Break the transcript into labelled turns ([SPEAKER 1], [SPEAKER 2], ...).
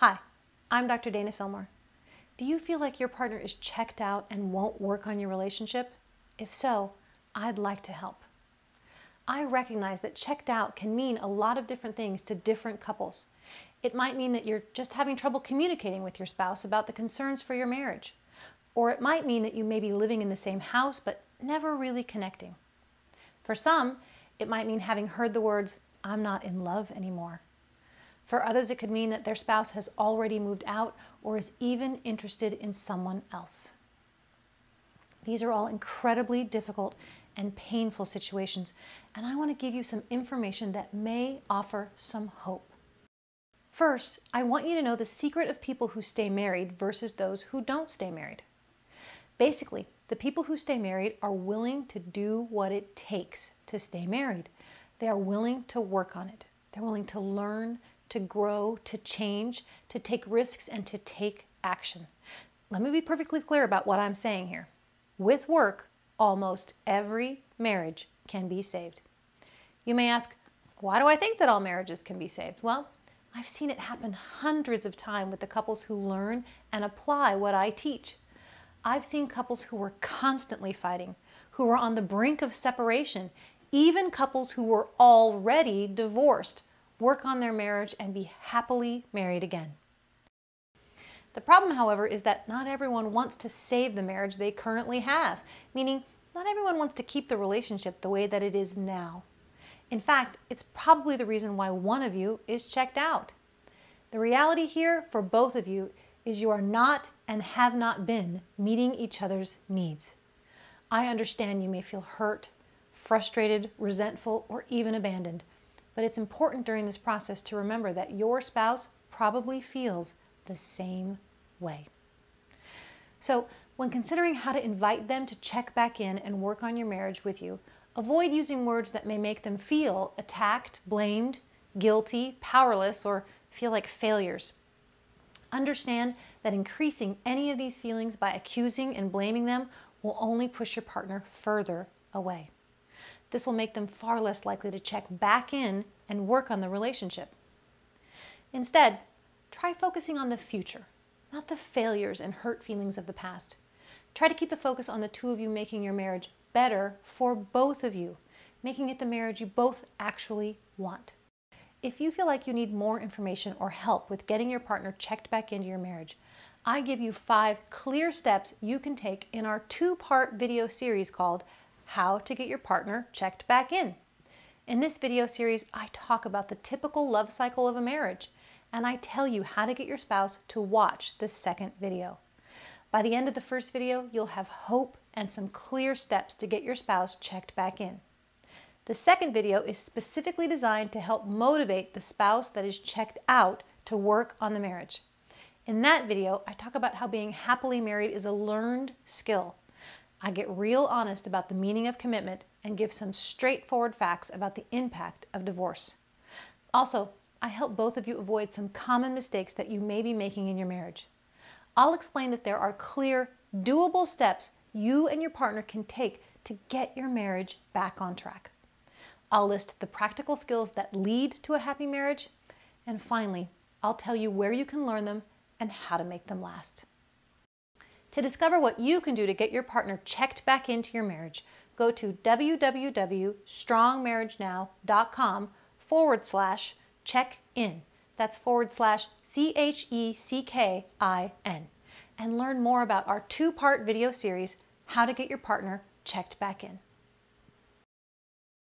[SPEAKER 1] Hi, I'm Dr. Dana Fillmore. Do you feel like your partner is checked out and won't work on your relationship? If so, I'd like to help. I recognize that checked out can mean a lot of different things to different couples. It might mean that you're just having trouble communicating with your spouse about the concerns for your marriage. Or it might mean that you may be living in the same house but never really connecting. For some, it might mean having heard the words, "I'm not in love anymore." For others, it could mean that their spouse has already moved out or is even interested in someone else. These are all incredibly difficult and painful situations, and I want to give you some information that may offer some hope. First, I want you to know the secret of people who stay married versus those who don't stay married. Basically, the people who stay married are willing to do what it takes to stay married. They are willing to work on it. They're willing to learn, to grow, to change, to take risks, and to take action. Let me be perfectly clear about what I'm saying here. With work, almost every marriage can be saved. You may ask, why do I think that all marriages can be saved? Well, I've seen it happen hundreds of times with the couples who learn and apply what I teach. I've seen couples who were constantly fighting, who were on the brink of separation, even couples who were already divorced, work on their marriage and be happily married again. The problem, however, is that not everyone wants to save the marriage they currently have, meaning not everyone wants to keep the relationship the way that it is now. In fact, it's probably the reason why one of you is checked out. The reality here for both of you is you are not and have not been meeting each other's needs. I understand you may feel hurt, frustrated, resentful, or even abandoned, but it's important during this process to remember that your spouse probably feels the same way. So, when considering how to invite them to check back in and work on your marriage with you, avoid using words that may make them feel attacked, blamed, guilty, powerless, or feel like failures. Understand that increasing any of these feelings by accusing and blaming them will only push your partner further away. This will make them far less likely to check back in and work on the relationship. Instead, try focusing on the future, not the failures and hurt feelings of the past. Try to keep the focus on the two of you making your marriage better for both of you, making it the marriage you both actually want. If you feel like you need more information or help with getting your partner checked back into your marriage, I give you 5 clear steps you can take in our 2-part video series called How to Get Your Partner Checked Back In. In this video series, I talk about the typical love cycle of a marriage, and I tell you how to get your spouse to watch the second video. By the end of the first video, you'll have hope and some clear steps to get your spouse checked back in. The second video is specifically designed to help motivate the spouse that is checked out to work on the marriage. In that video, I talk about how being happily married is a learned skill. I get real honest about the meaning of commitment and give some straightforward facts about the impact of divorce. Also, I help both of you avoid some common mistakes that you may be making in your marriage. I'll explain that there are clear, doable steps you and your partner can take to get your marriage back on track. I'll list the practical skills that lead to a happy marriage, and finally, I'll tell you where you can learn them and how to make them last. To discover what you can do to get your partner checked back into your marriage, go to www.strongmarriagenow.com/check-in. That's /CHECKIN. And learn more about our 2-part video series, How to Get Your Partner Checked Back In.